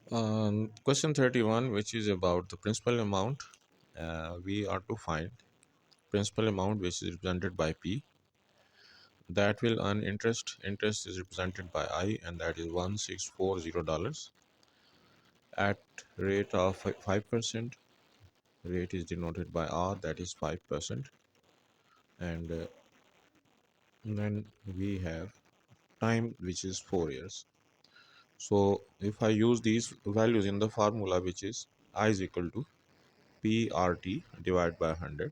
Question 31, which is about the principal amount. We are to find principal amount which is represented by P that will earn interest. Interest is represented by I, and that is $1640 at rate of 5%. Rate is denoted by R, that is 5%. And then we have time, which is 4 years. So if I use these values in the formula, which is I is equal to PRT divided by 100,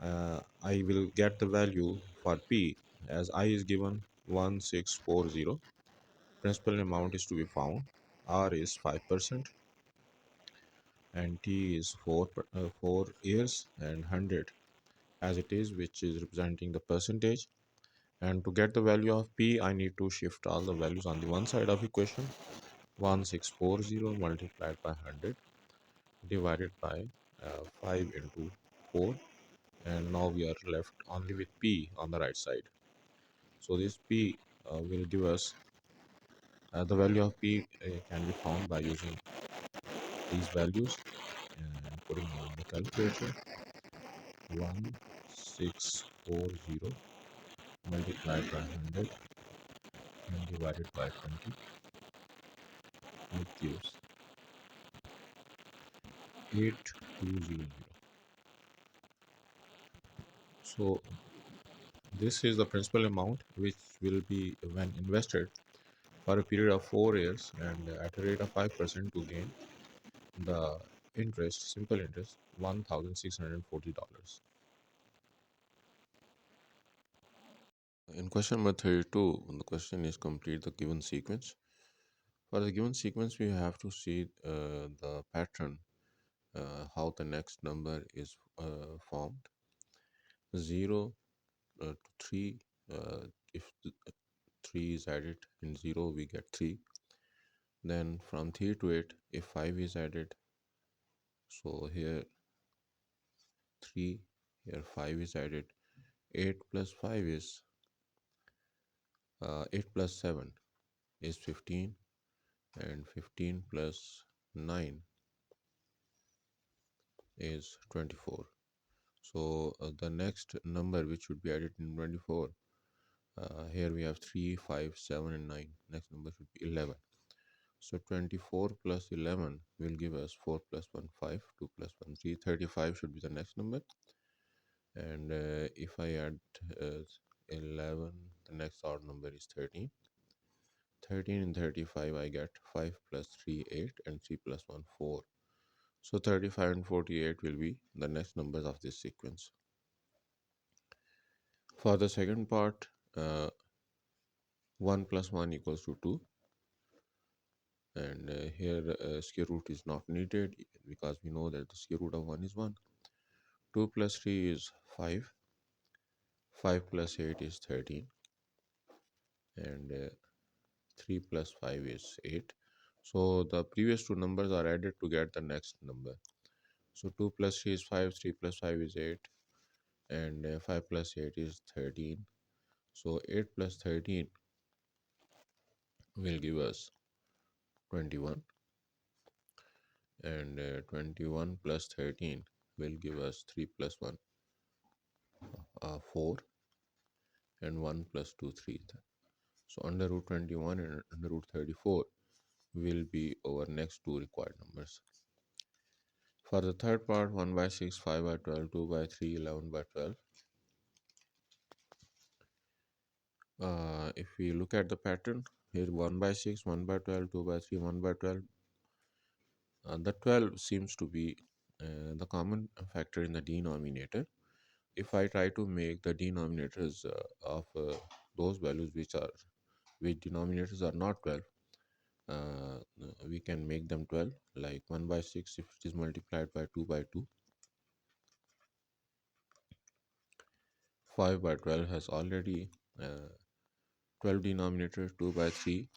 I will get the value for P as I is given 1640. Principal amount is to be found. R is 5% and T is 4 years and 100 as it is, which is representing the percentage. And to get the value of P, I need to shift all the values on the one side of equation. 1640 multiplied by 100 divided by 5 into 4, and now we are left only with P on the right side. So this P will give us the value of P can be found by using these values and putting in the calculator. 1640 multiplied by 100 and divided by 20, it gives 8200. So this is the principal amount which will be when invested for a period of 4 years and at a rate of 5% to gain the interest, simple interest, $1640. In question number 32, the question is complete the given sequence. For the given sequence, we have to see the pattern, how the next number is formed. 0 to 3, if 3 is added in 0, we get 3. Then from 3 to 8, if 5 is added, so here 3, here 5 is added. 8 plus 5 is 8 plus 7 is 15, and 15 plus 9 is 24. So the next number which should be added in 24, here we have 3, 5, 7 and 9. Next number should be 11. So 24 plus 11 will give us 4 plus 1 5, 2 plus 1 3, 35 should be the next number. And if I add 11, the next odd number is 13. 13 and 35 I get 5 plus 3 8 and 3 plus 1 4. So 35 and 48 will be the next numbers of this sequence. For the second part, 1 plus 1 equals to 2, and here square root is not needed because we know that the square root of 1 is 1. 2 plus 3 is 5. 5 plus 8 is 13, and 3 plus 5 is 8. So the previous two numbers are added to get the next number. So 2 plus 3 is 5, 3 plus 5 is 8, and 5 plus 8 is 13. So 8 plus 13 will give us 21, and 21 plus 13 will give us 3 plus 1 4, and 1 plus 2 3. So under root 21 and under root 34 will be our next two required numbers. For the third part, 1 by 6, 5 by 12, 2 by 3, 11 by 12. If we look at the pattern, here 1 by 6, 1 by 12, 2 by 3, 1 by 12. The 12 seems to be the common factor in the denominator. If I try to make the denominators of those values which denominators are not 12, we can make them 12, like 1 by 6 if it is multiplied by 2 by 2. 5 by 12 has already 12 denominator. 2 by 3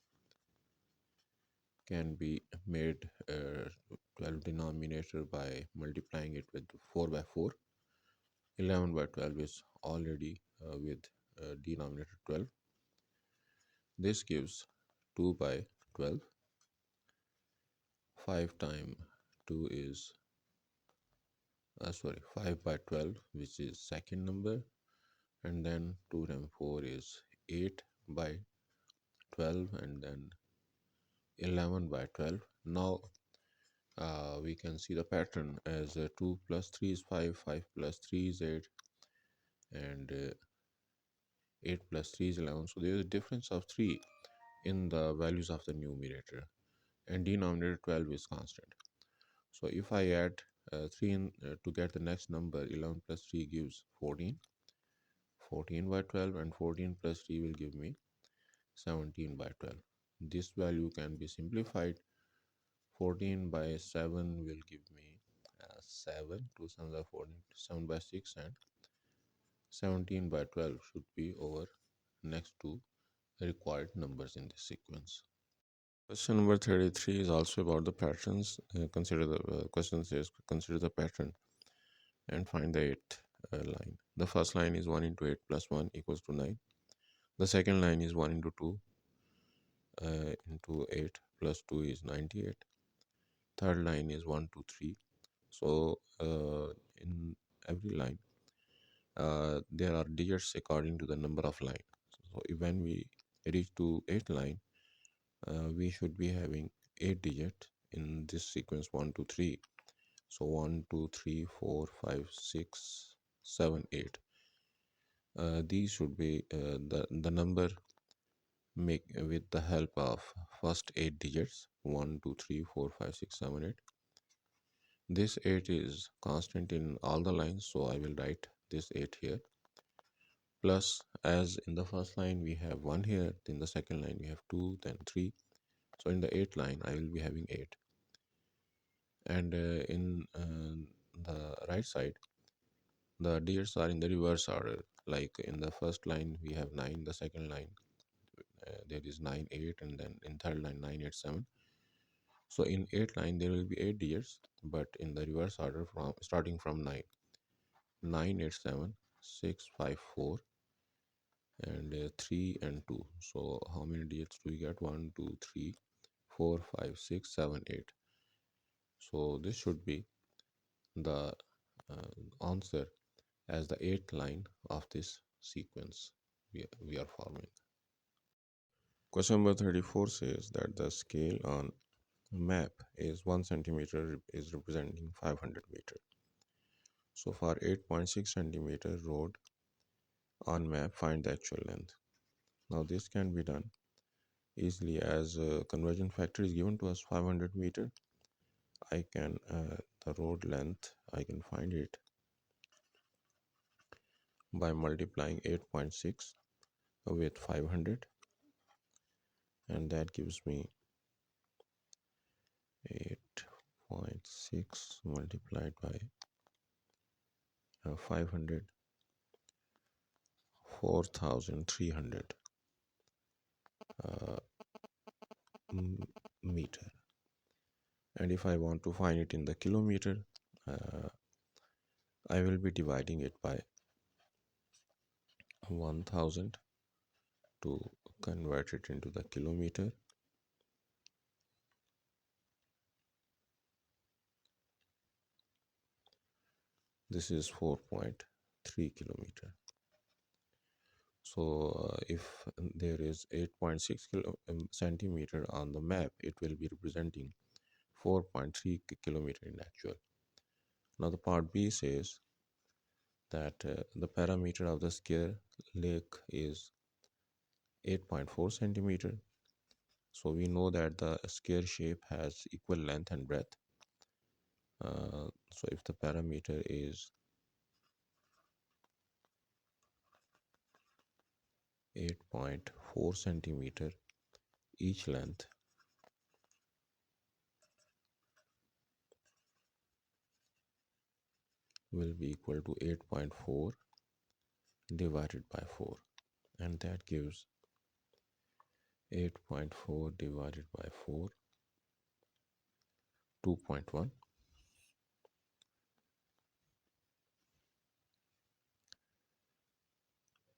can be made 12 denominator by multiplying it with 4 by 4. 11 by 12 is already with denominator 12. This gives 2 by 12. 5 times 2 is, 5 by 12, which is second number, and then 2 times 4 is 8 by 12, and then 11 by 12. Now we can see the pattern as 2 plus 3 is 5, 5 plus 3 is 8, and 8 plus 3 is 11. So there is a difference of 3 in the values of the numerator, and denominator 12 is constant. So if I add 3 in, to get the next number, 11 plus 3 gives 14, 14 by 12, and 14 plus 3 will give me 17 by 12. This value can be simplified. 14 by 7 will give me 7, 2 7 are 14, 7 by 6, and 17 by 12 should be our next two required numbers in this sequence. Question number 33 is also about the patterns. Consider the question says consider the pattern and find the eighth line. The first line is 1 into 8 plus 1 equals to 9. The second line is 1 into 2 into 8 plus 2 is 98. Third line is 1 2 3. So in every line there are digits according to the number of line. So when we reach to 8th line, we should be having 8 digits in this sequence 1 2 3. So 1 2 3 4 5 6 7 8. These should be the number make with the help of first 8 digits 1 2 3 4 5 6 7 8. This 8 is constant in all the lines, so I will write this 8 here. Plus, as in the first line we have 1 here, in the second line we have 2, then 3. So in the 8th line I will be having 8. And in the right side, the digits are in the reverse order. Like in the first line we have 9, the second line there is 9 8, and then in third line 9 8 7. So in 8th line there will be 8 digits, but in the reverse order from starting from 9 9 8 7 6 5 4 and 3 and 2. So how many digits do we get? 1 2 3 4 5 6 7 8. So this should be the answer as the 8th line of this sequence we are forming. Question number 34 says that the scale on map is 1 centimeter is representing 500 meter. So for 8.6 centimeter road on map, find the actual length. Now this can be done easily, as conversion factor is given to us 500 meter. I can the road length, I can find it by multiplying 8.6 with 500, and that gives me 8.6 multiplied by 500, 4,300 meter. And if I want to find it in the kilometer, I will be dividing it by 1000 to convert it into the kilometer. This is 4.3 kilometer. So if there is 8.6 centimeter on the map, it will be representing 4.3 kilometer in actual. Now the part B says that the parameter of the square lake is 8.4 centimeter. So we know that the square shape has equal length and breadth. So if the parameter is 8.4 centimeter, each length will be equal to 8.4 divided by 4, and that gives 8.4 divided by 4, 2.1.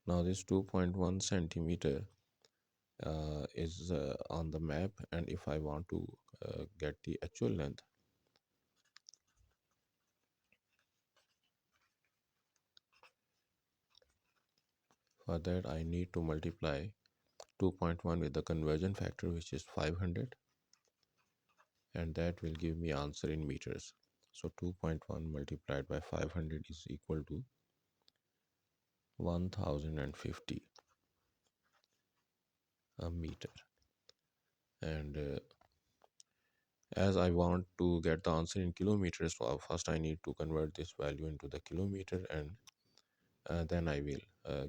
Now this 2.1 centimeter is on the map, and if I want to get the actual length. For that, I need to multiply 2.1 with the conversion factor, which is 500, and that will give me answer in meters. So 2.1 multiplied by 500 is equal to 1050 a meter. And as I want to get the answer in kilometers, so first I need to convert this value into the kilometer, and then I will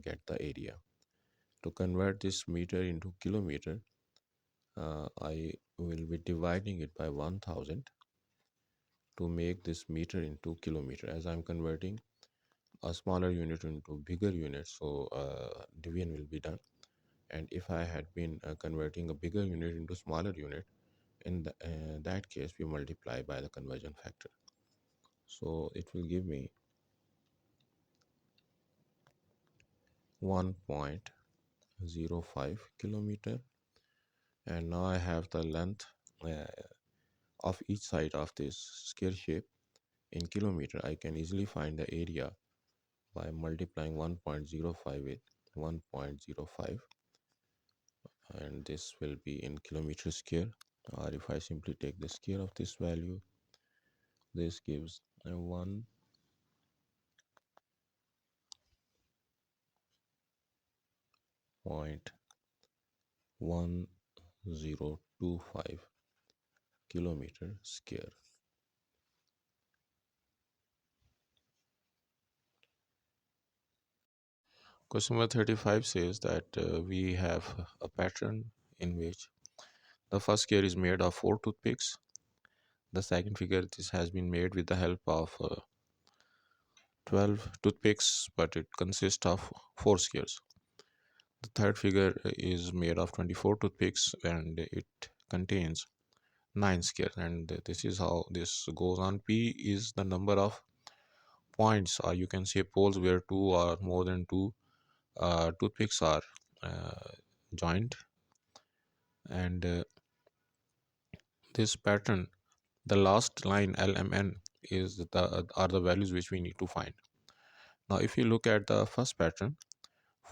get the area. To convert this meter into kilometer, I will be dividing it by 1000 to make this meter into kilometer. As I'm converting a smaller unit into bigger unit, so division will be done. And if I had been converting a bigger unit into smaller unit, in that case we multiply by the conversion factor. So it will give me 1.05 kilometer, and now I have the length uh, of each side of this square shape in kilometer. I can easily find the area by multiplying 1.05 with 1.05, and this will be in kilometer square. Or if I simply take the square of this value, this gives a 1.1025 kilometer square. Question number 35 says that we have a pattern in which the first square is made of 4 toothpicks. The second figure, this has been made with the help of 12 toothpicks, but it consists of 4 squares. The third figure is made of 24 toothpicks and it contains 9 squares. And this is how this goes on. P is the number of points, or you can say poles, where 2 or more than 2 toothpicks are joined. And this pattern, the last line LMN is the are the values which we need to find. Now if you look at the first pattern,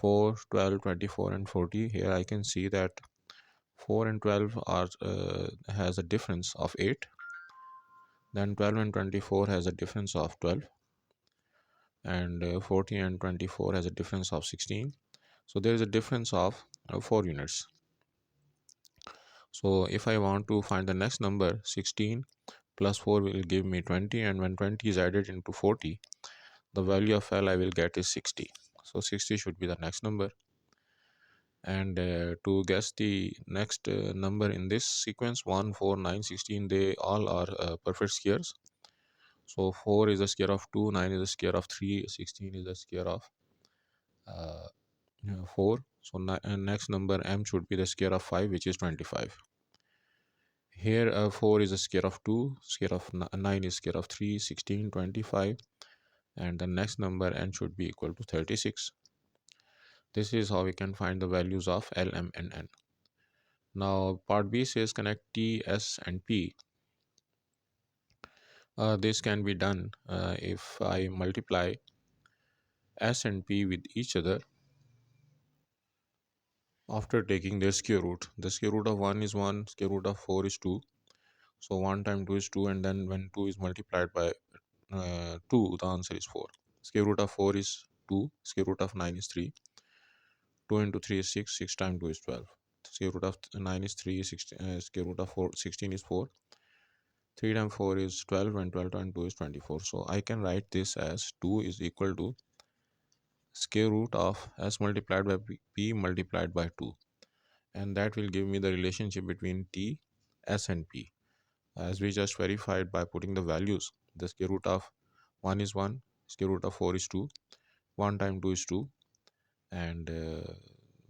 4, 12, 24, and 40, here I can see that 4 and 12 are has a difference of 8, then 12 and 24 has a difference of 12, and 40 and 24 has a difference of 16. So there is a difference of 4 units. So if I want to find the next number, 16 plus 4 will give me 20, and when 20 is added into 40, the value of L I will get is 60. So 60 should be the next number. And to guess the next number in this sequence, 1, 4, 9, 16, they all are perfect squares. So 4 is the square of 2, 9 is the square of 3, 16 is the square of uh, 4. So next number M should be the square of 5, which is 25. Here 4 is the square of 2, square of 9 is square of 3, 16, 25, and the next number N should be equal to 36. This is how we can find the values of L, M, and N. Now part B says connect T, S, and P. This can be done if I multiply S and P with each other after taking their square root. The square root of 1 is 1, square root of 4 is 2. So 1 times 2 is 2, and then when 2 is multiplied by 2, the answer is 4. Square root of 4 is 2, square root of 9 is 3. 2 into 3 is 6, 6 times 2 is 12. Square root of 9 is 3, 16, square root of 4, 16 is 4. 3 times 4 is 12, and 12 times 2 is 24. So I can write this as 2 is equal to square root of S multiplied by P multiplied by 2. And that will give me the relationship between T, S, and P. As we just verified by putting the values, the square root of 1 is 1, square root of 4 is 2, 1 times 2 is 2, and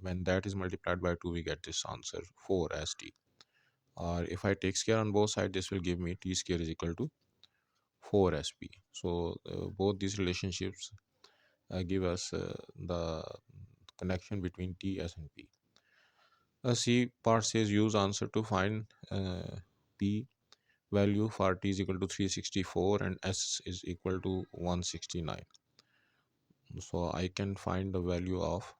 when that is multiplied by 2, we get this answer 4 as T. Or if I take square on both sides, this will give me T square is equal to 4 as P. So both these relationships give us the connection between T, S, and P. C part says use answer to find t value for t is equal to 364 and s is equal to 169. So I can find the value of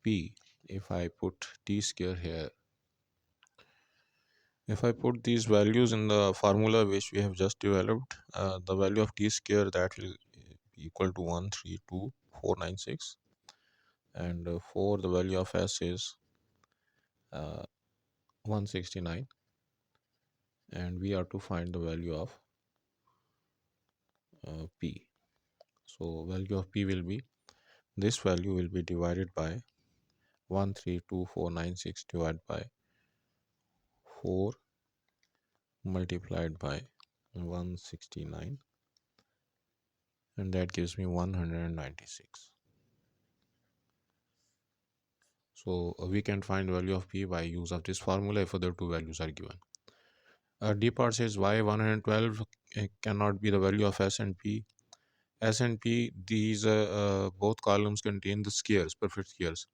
p if I put t square here. If I put these values in the formula which we have just developed, the value of t square that will be equal to 132,496, and for the value of s is uh, 169, and we are to find the value of p. So value of p will be, this value will be divided by 132,496 divided by 4 multiplied by 169, and that gives me 196. So we can find value of p by use of this formula if other two values are given. D part says why 112 cannot be the value of s and p. S and p, these both columns contain the squares, perfect squares,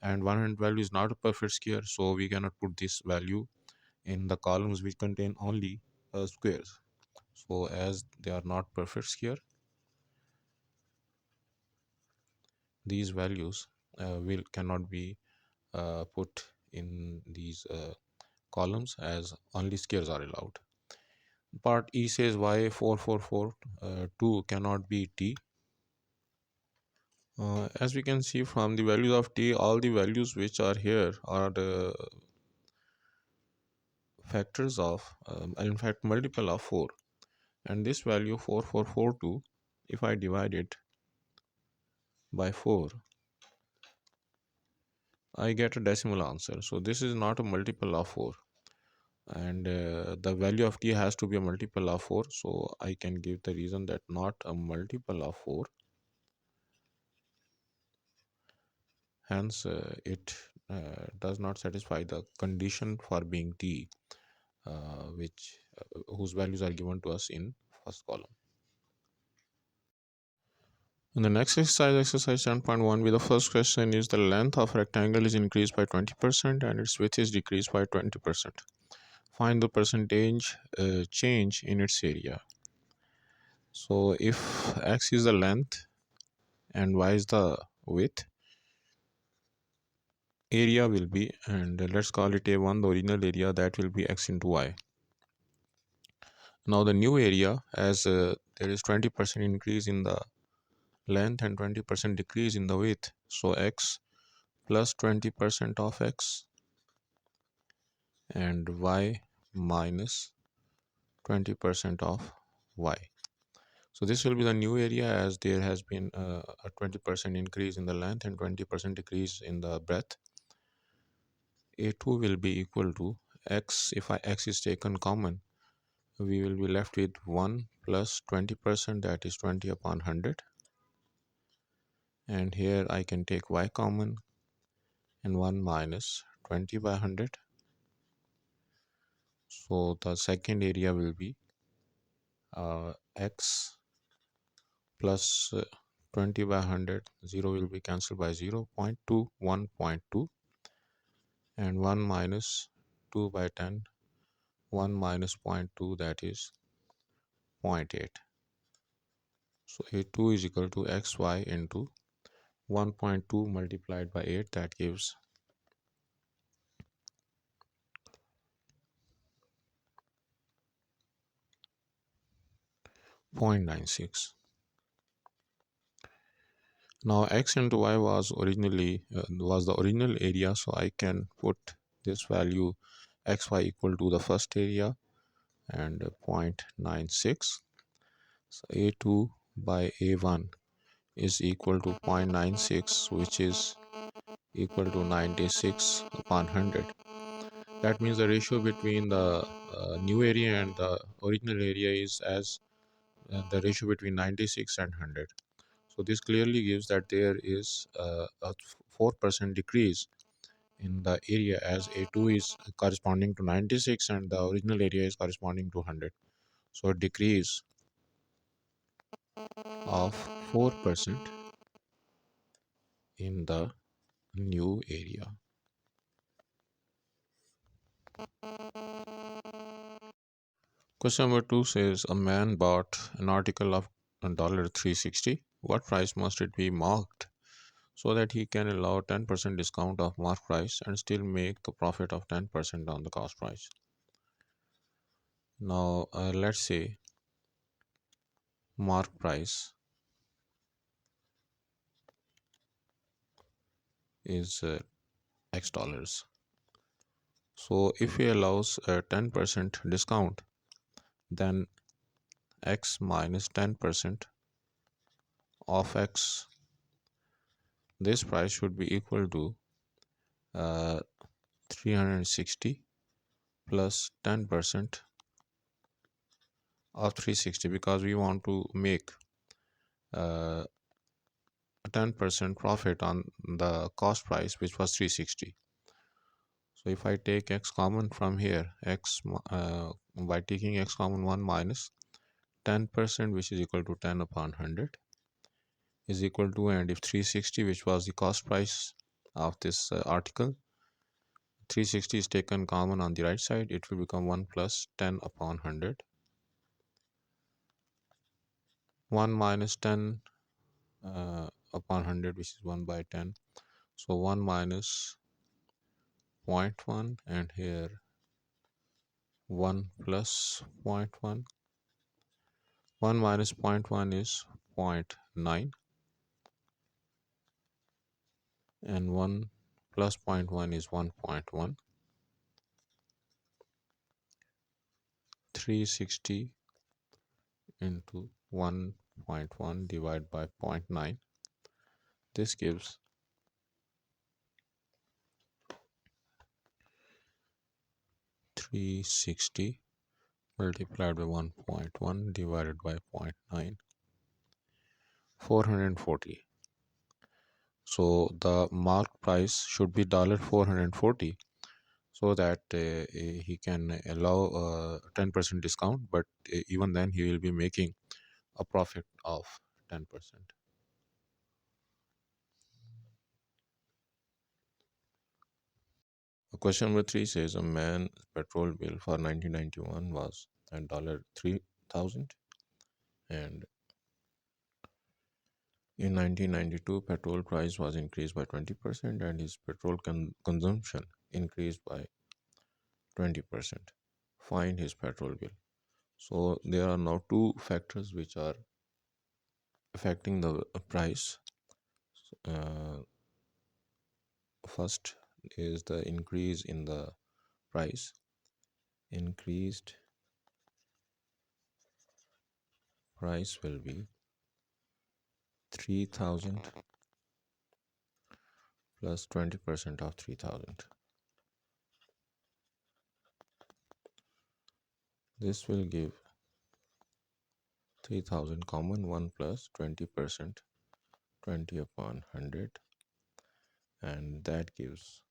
and 112 is not a perfect square, so we cannot put this value in the columns which contain only squares. So as they are not perfect square, these values will cannot be put in these columns, as only squares are allowed. Part E says why 444 2 cannot be t. As we can see from the values of t, all the values which are here are the factors of in fact multiple of 4, and this value 4442, if I divide it by 4, I get a decimal answer. So this is not a multiple of 4, and the value of t has to be a multiple of 4, so I can give the reason that not a multiple of 4, hence it does not satisfy the condition for being t, which whose values are given to us in first column. In the next exercise 10.1, the first question is the length of rectangle is increased by 20% and its width is decreased by 20%. Find the percentage change in its area. So if x is the length and y is the width, area will be, and let's call it A1, the original area, that will be x into y. Now the new area, as there is 20% increase in the length and 20% decrease in the width, so x plus 20% of x and y minus 20% of y. So this will be the new area, as there has been a 20% increase in the length and 20% decrease in the breadth. A2 will be equal to x. If x is taken common, we will be left with 1 plus 20%, that is 20 upon 100. And here I can take y common, and 1 minus 20 by 100. So the second area will be x plus 20 by 100, 0 will be cancelled by 0, 0.2, 1.2, and 1 minus 2 by 10, 1 minus 0.2, that is 0.8. So A2 is equal to xy into 1.2 multiplied by 8, that gives 0.96. Now x into y was originally was the original area, so I can put this value xy equal to the first area and 0.96. So A2 by A1 is equal to 0.96, which is equal to 96 upon 100. That means the ratio between the new area and the original area is as the ratio between 96 and 100. So this clearly gives that there is a 4% decrease in the area, as A2 is corresponding to 96 and the original area is corresponding to 100. So a decrease of 4% in the new area. Question number 2 says a man bought an article of $360. What price must it be marked so that he can allow 10% discount of mark price and still make a profit of 10% on the cost price? Now, let's say mark price is X dollars. So, if he allows a 10% discount, then X minus 10% of X, this price should be equal to uh, 360 plus 10% of 360 because we want to make uh, a 10% profit on the cost price which was 360. So if I take x common from here, by taking x common 1 minus 10% which is equal to 10 upon 100 is equal to, and if 360 which was the cost price of this article, 360 is taken common on the right side, it will become 1 plus 10 upon 100. 1 minus 10 upon 100 which is 1 by 10. So 1 minus zero point 0.1 and here 1 plus zero point 0.1. 1 minus zero point 0.1 is 0.9 and 1 plus zero point 0.1 is 1.1. 360 into 1.1 divided by zero point 0.9. This gives 360 multiplied by 1.1 divided by zero point 0.9, 440. So the mark price should be $440 so that he can allow 10% discount, but even then he will be making a profit of 10%. Question number 3 says a man's petrol bill for 1991 was at $3,000, and in 1992 petrol price was increased by 20% and his petrol consumption increased by 20%. Find his petrol bill. So there are now two factors which are affecting the price. Uh, First is the increase in the price. Increased price will be 3000 plus 20% of 3000. This will give 3000 common 1 plus 20%, 20 upon 100, and that gives,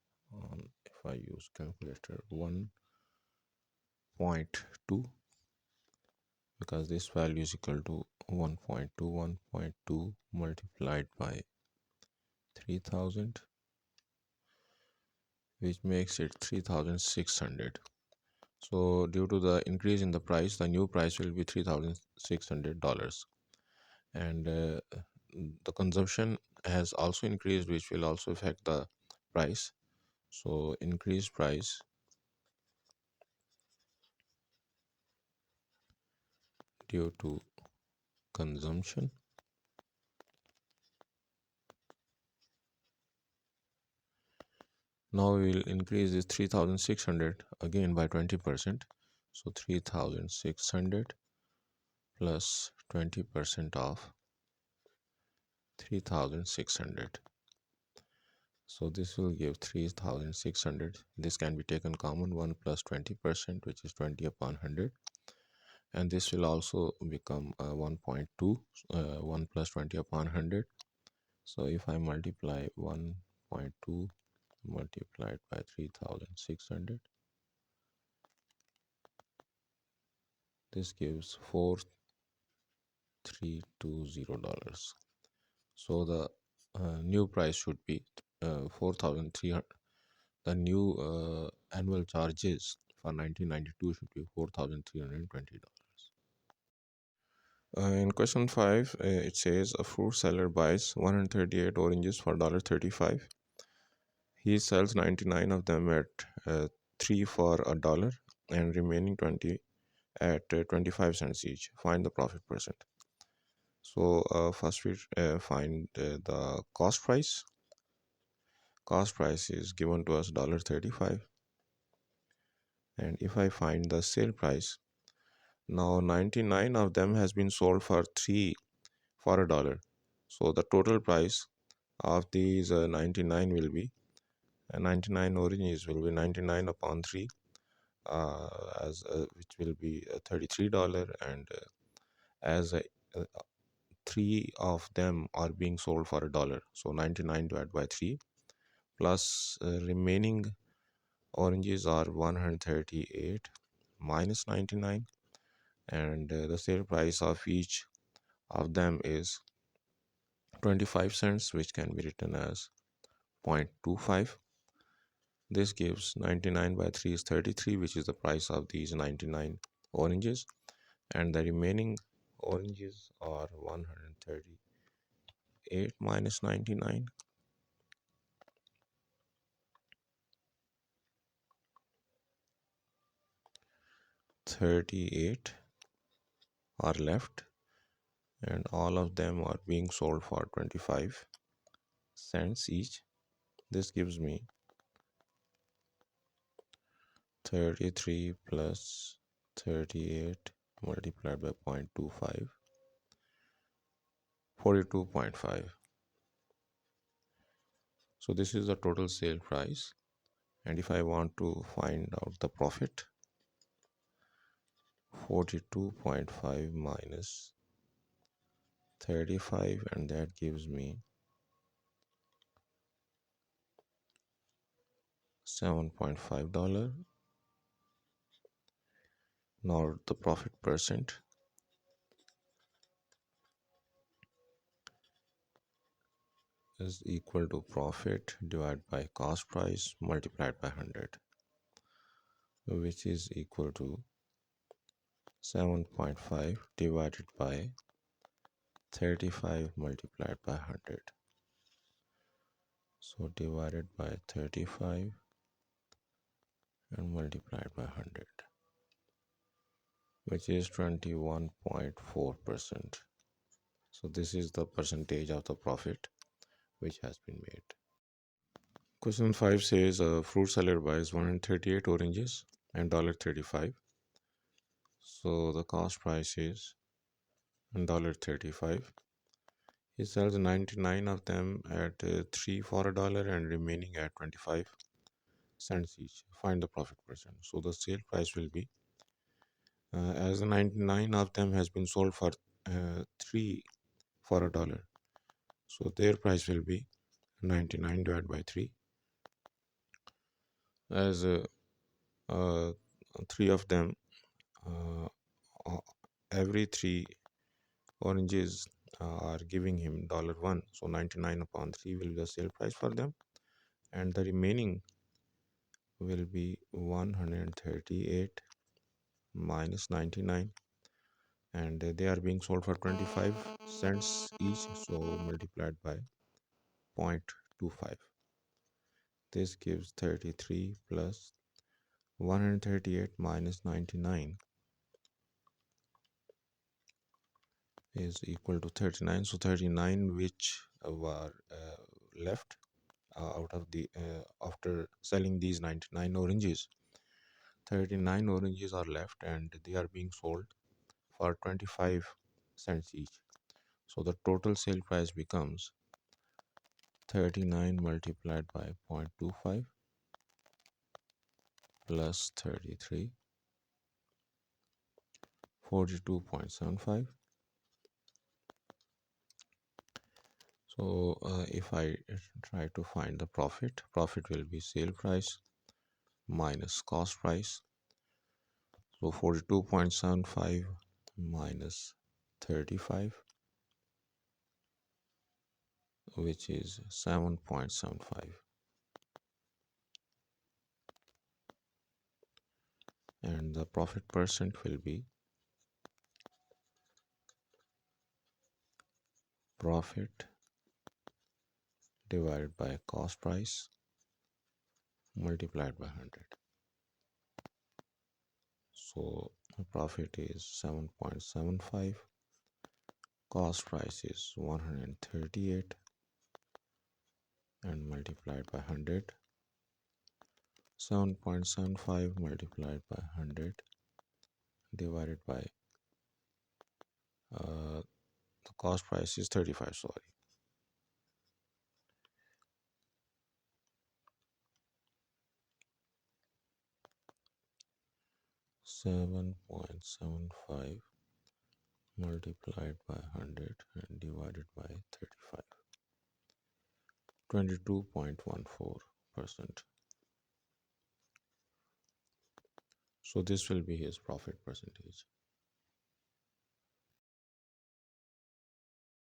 if I use calculator, 1.2, because this value is equal to 1.2. 1.2 multiplied by 3000, which makes it 3600. So due to the increase in the price, the new price will be $3,600, and the consumption has also increased, which will also affect the price. So increased price due to consumption. Now we will increase this 3600 again by 20%. So 3600 plus 20% of 3600. So this will give 3600. This can be taken common, 1 plus 20%, which is 20 upon 100. And this will also become 1.2, 1 plus 20 upon 100. So if I multiply 1.2 multiplied by 3600, this gives $4320. So the new price should be 4300. The new annual charges for 1992 should be $4,320. In question 5, it says a fruit seller buys 138 oranges for $35. He sells 99 of them at 3 for a dollar and remaining 20 at 25 cents each. Find the profit percent. So first we find the cost price. Cost price is given to us $35. And if I find the sale price, now 99 of them has been sold for 3 for a dollar. So the total price of these 99 will be 99 oranges will be 99 upon 3 as which will be $33, and as 3 of them are being sold for a dollar, so 99 divided by 3 plus remaining oranges are 138 minus 99, and the sale price of each of them is 25 cents, which can be written as 0.25. This gives 99 by 3 is 33, which is the price of these 99 oranges, and the remaining oranges are 138 minus 99. 38 are left, and all of them are being sold for 25 cents each. This gives me 33 plus 38 multiplied by 0.25, 42.5. So this is the total sale price, and if I want to find out the profit, 42.5 minus 35, and that gives me $7.5. Now the profit percent is equal to profit divided by cost price multiplied by 100, which is equal to 7.5 divided by 35 multiplied by 100. So divided by 35 and multiplied by 100, which is 21.4%. So this is the percentage of the profit which has been made. Question 5 says a fruit seller buys 138 oranges and $35. So the cost price is $35. He sells 99 of them at 3 for a dollar and remaining at 25 cents each. Find the profit percent. So the sale price will be as the 99 of them has been sold for 3 for a dollar. So their price will be 99 divided by 3, as 3 of them uh, every 3 oranges are giving him $1. So 99 upon 3 will be the sale price for them, and the remaining will be 138 minus 99, and they are being sold for 25 cents each, so multiplied by 0.25. This gives 33 plus 138 minus 99 is equal to 39. So 39 which were left out of the after selling these 99 oranges, 39 oranges are left and they are being sold for 25 cents each. So the total sale price becomes 39 multiplied by 0.25 plus 33, 42.75. So if I try to find the profit, profit will be sale price minus cost price. So 42.75 minus 35, which is 7.75. and the profit percent will be profit divided by cost price multiplied by 100. So the profit is 7.75, cost price is 138 and multiplied by 100. 7.75 multiplied by 100 divided by the cost price is 35, sorry. 7.75 multiplied by 100 and divided by 35. 22.14%. So this will be his profit percentage.